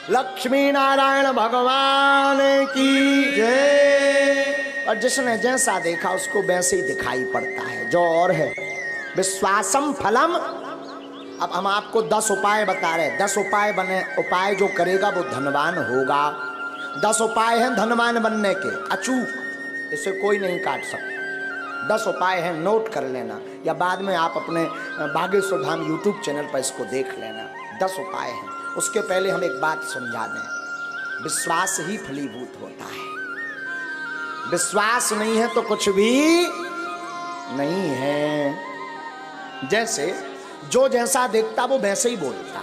लक्ष्मी नारायण भगवान की जय। और जिसने जैसा देखा उसको वैसे ही दिखाई पड़ता है, जो और है विश्वासम फलम। अब हम आपको 10 उपाय बता रहे हैं। 10 उपाय बने, उपाय जो करेगा वो धनवान होगा। 10 उपाय हैं धनवान बनने के, अचूक, इसे कोई नहीं काट सकता। 10 उपाय हैं, नोट कर लेना, या बाद में आप अपने बागेश्वर धाम यूट्यूब चैनल पर इसको देख लेना। 10 उपाय हैं। उसके पहले हम एक बात समझा दें, विश्वास ही फलीभूत होता है। विश्वास नहीं है तो कुछ भी नहीं है। जैसे जो जैसा देखता वो वैसे ही बोलता,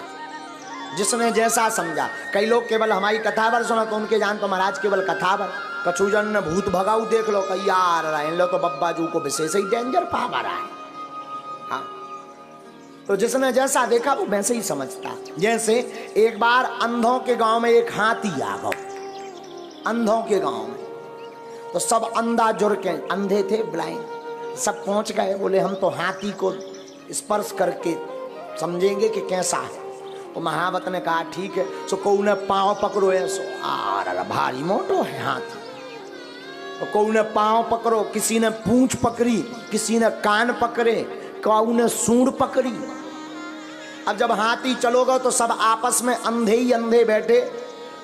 जिसने जैसा समझा। कई लोग केवल हमारी कथावर सुना तो उनके जान तो महाराज केवल कथावर, कछुजन ने भूत भगाऊ देख लो, कही यार इन लो तो बब्बा जू को विशेष ही डेंजर पावर है। हाँ, तो जिसने जैसा देखा वो वैसे ही समझता। जैसे एक बार अंधों के गांव में एक हाथी आ गया। अंधों के गांव में तो सब अंधा जुड़ के, अंधे थे ब्लाइंड, सब पहुंच गए। बोले हम तो हाथी को स्पर्श करके समझेंगे कि कैसा है। तो महावत ने कहा ठीक है। सो को ने पांव पकड़ो, ऐसो आर भारी मोटो है हाथी। तो को ने पांव पकड़ो, किसी ने पूंछ पकड़ी, किसी ने कान पकड़े, कौ ने सूंड पकड़ी। अब जब हाथी चलोगे तो सब आपस में अंधे ही अंधे बैठे।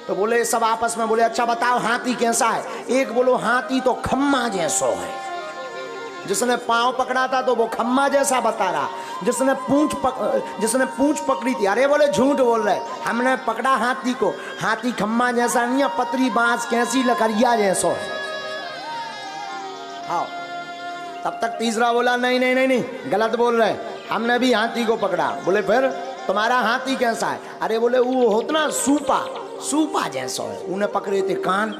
तो बोले सब आपस में बोले अच्छा बताओ हाथी कैसा है। एक बोलो हाथी तो खम्मा जैसो है। जिसने पांव पकड़ा था तो वो खम्मा जैसा बता रहा। जिसने पूंछ पकड़ी थी, अरे बोले झूठ बोल रहे, हमने पकड़ा हाथी को, हाथी खम्मा जैसा नहीं है, पतरी बांस कैसी लकड़िया जैसो है। हाँ, तब तक तीसरा बोला नहीं नहीं नहीं नहीं गलत बोल रहे, हमने भी हाथी को पकड़ा। बोले फिर तुम्हारा हाथी कैसा है। अरे बोले वो होता ना सूपा जैसा है। उन्हें पकड़े थे कान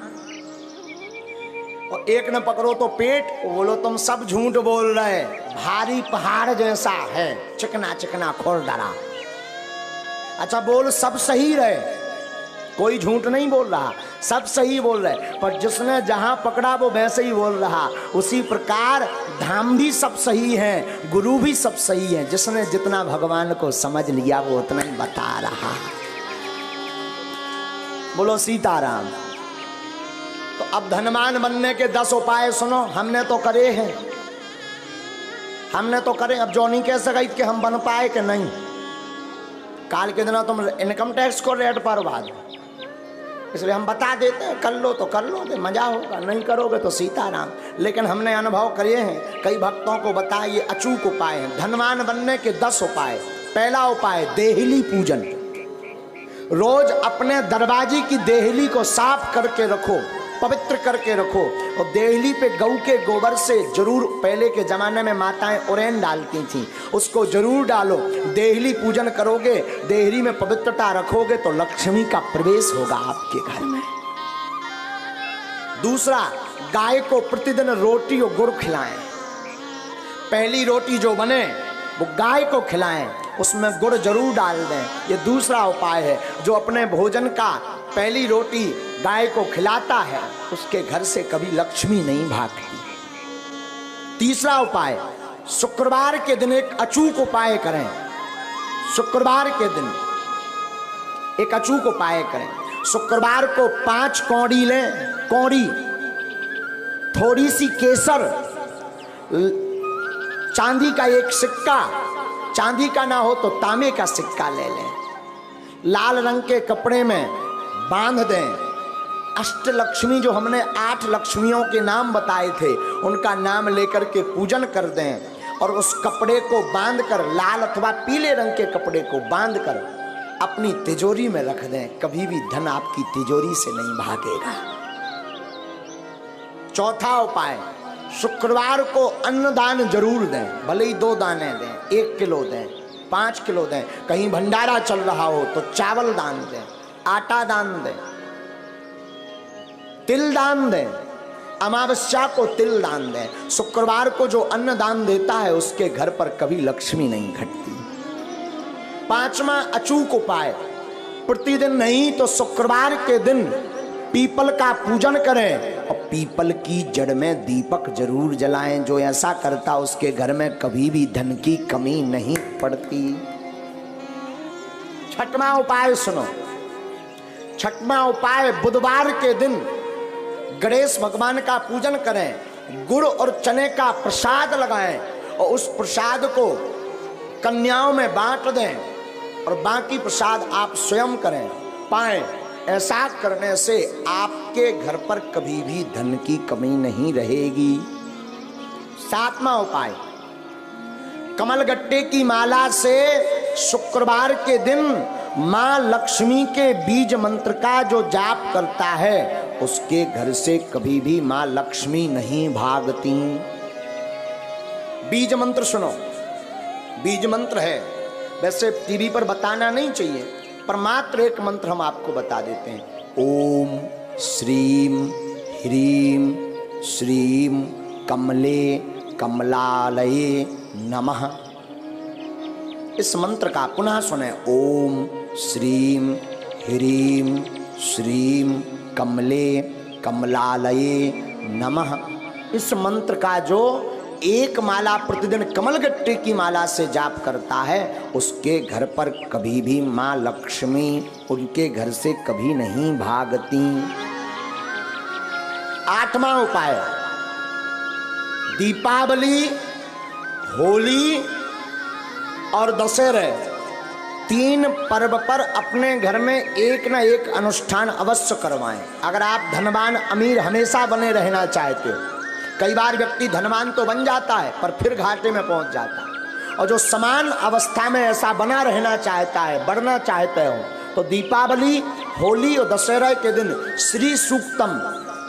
और एक ने पकड़ो तो पेट। बोलो तुम सब झूठ बोल रहे, भारी पहाड़ जैसा है, चिकना चिकना खुरदरा। अच्छा बोल सब सही रहे, कोई झूठ नहीं बोल रहा, सब सही बोल रहे, पर जिसने जहां पकड़ा वो वैसे ही बोल रहा। उसी प्रकार धाम भी सब सही है, गुरु भी सब सही है। जिसने जितना भगवान को समझ लिया वो उतना ही बता रहा। बोलो सीताराम। तो अब धनवान बनने के 10 उपाय सुनो, हमने तो करे हैं, हमने तो करे। अब जो नहीं कह सका कि हम बन पाए कि नहीं। काल के दिन तुम इनकम टैक्स को रेट पर बाद, इसलिए हम बता देते हैं, कर लो तो कर लोगे, मजा होगा, नहीं करोगे तो सीताराम। लेकिन हमने अनुभव करे हैं, कई भक्तों को बताए, ये अचूक उपाय हैं धनवान बनने के 10 उपाय। पहला उपाय देहली पूजन। रोज अपने दरवाजे की देहली को साफ करके रखो, पवित्र करके रखो। और देहली पे गऊ के गोबर से जरूर, पहले के जमाने में माताएं उरेन डालती थी, उसको जरूर डालो। देहली पूजन करोगे, देहली में पवित्रता रखोगे तो लक्ष्मी का प्रवेश होगा आपके घर में। दूसरा, गाय को प्रतिदिन रोटी और गुड़ खिलाएं। पहली रोटी जो बने वो गाय को खिलाएं, उसमें गुड़ जरूर डाल दें। ये दूसरा उपाय है। जो अपने भोजन का पहली रोटी गाय को खिलाता है उसके घर से कभी लक्ष्मी नहीं भागती। तीसरा उपाय, शुक्रवार के दिन एक अचूक उपाय करें। शुक्रवार के दिन एक अचूक उपाय करें। शुक्रवार को 5 कौड़ी लें, कौड़ी, थोड़ी सी केसर, चांदी का एक सिक्का, चांदी का ना हो तो तांबे का सिक्का ले लें, लाल रंग के कपड़े में बांध दें। अष्टलक्ष्मी जो हमने 8 लक्ष्मियों के नाम बताए थे उनका नाम लेकर के पूजन कर दें। और उस कपड़े को बांधकर, लाल अथवा पीले रंग के कपड़े को बांधकर अपनी तिजोरी में रख दें। कभी भी धन आपकी तिजोरी से नहीं भागेगा। चौथा उपाय, शुक्रवार को अन्नदान जरूर दें, भले ही 2 दाने दें, 1 किलो दें, 5 किलो दें। कहीं भंडारा चल रहा हो तो चावल दान दें, आटा दान दें, तिल दान दें। अमावस्या को तिल दान दें। शुक्रवार को जो अन्न दान देता है उसके घर पर कभी लक्ष्मी नहीं घटती। 5वां अचूक उपाय, प्रतिदिन नहीं तो शुक्रवार के दिन पीपल का पूजन करें और पीपल की जड़ में दीपक जरूर जलाएं। जो ऐसा करता उसके घर में कभी भी धन की कमी नहीं पड़ती। 6वां उपाय सुनो, छठवां उपाय, बुधवार के दिन गणेश भगवान का पूजन करें, गुड़ और चने का प्रसाद लगाएं और उस प्रसाद को कन्याओं में बांट दें और बाकी प्रसाद आप स्वयं करें पाएं। ऐसा करने से आपके घर पर कभी भी धन की कमी नहीं रहेगी। सातवां उपाय, कमलगट्टे की माला से शुक्रवार के दिन मां लक्ष्मी के बीज मंत्र का जो जाप करता है उसके घर से कभी भी मां लक्ष्मी नहीं भागती। बीज मंत्र सुनो, बीज मंत्र है, वैसे टीवी पर बताना नहीं चाहिए, पर मात्र एक मंत्र हम आपको बता देते हैं। ओम श्रीम ह्रीम श्रीम कमले कमलालये नमः। इस मंत्र का पुनः सुने। ओम श्रीम ह्रीम श्रीम कमले कमलालये नमः। इस मंत्र का जो एक माला प्रतिदिन कमलगट्टे की माला से जाप करता है उसके घर पर कभी भी मां लक्ष्मी उनके घर से कभी नहीं भागती। आठवां उपाय, दीपावली, होली और दशहरे तीन पर्व पर अपने घर में एक न एक अनुष्ठान अवश्य करवाएं। अगर आप धनवान अमीर हमेशा बने रहना चाहते हो, कई बार व्यक्ति धनवान तो बन जाता है पर फिर घाटे में पहुंच जाता है, और जो समान अवस्था में ऐसा बना रहना चाहता है, बढ़ना चाहते हो, तो दीपावली, होली और दशहरा के दिन श्री सूक्तम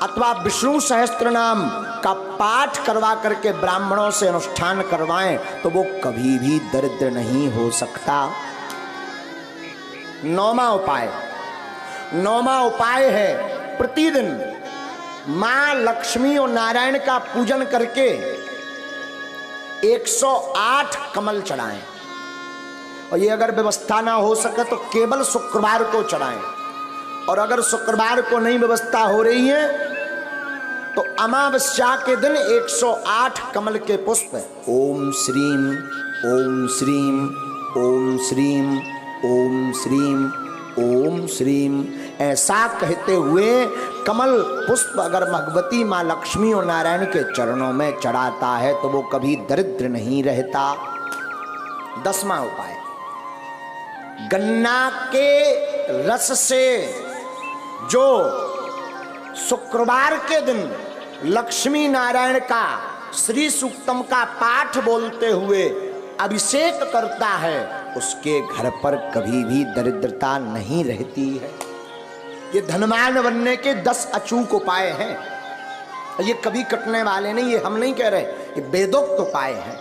अथवा विष्णु सहस्त्र नाम का पाठ करवा करके ब्राह्मणों से अनुष्ठान करवाएं तो वो कभी भी दरिद्र नहीं हो सकता। नौवां उपाय है प्रतिदिन मां लक्ष्मी और नारायण का पूजन करके 108 कमल चढ़ाएं, और ये अगर व्यवस्था ना हो सके तो केवल शुक्रवार को चढ़ाएं, और अगर शुक्रवार को नहीं व्यवस्था हो रही है तो अमावस्या के दिन 108 कमल के पुष्प ओम श्रीम ओम श्रीम ओम श्रीम ओम श्रीम ओम श्रीम ऐसा कहते हुए कमल पुष्प अगर भगवती मां लक्ष्मी और नारायण के चरणों में चढ़ाता है तो वो कभी दरिद्र नहीं रहता। 10वां उपाय, गन्ना के रस से जो शुक्रवार के दिन लक्ष्मी नारायण का श्री सूक्तम का पाठ बोलते हुए अभिषेक करता है उसके घर पर कभी भी दरिद्रता नहीं रहती है। ये धनवान बनने के 10 अचूक उपाय हैं, ये कभी कटने वाले नहीं, ये हम नहीं कह रहे, ये वेदोक्त उपाय हैं।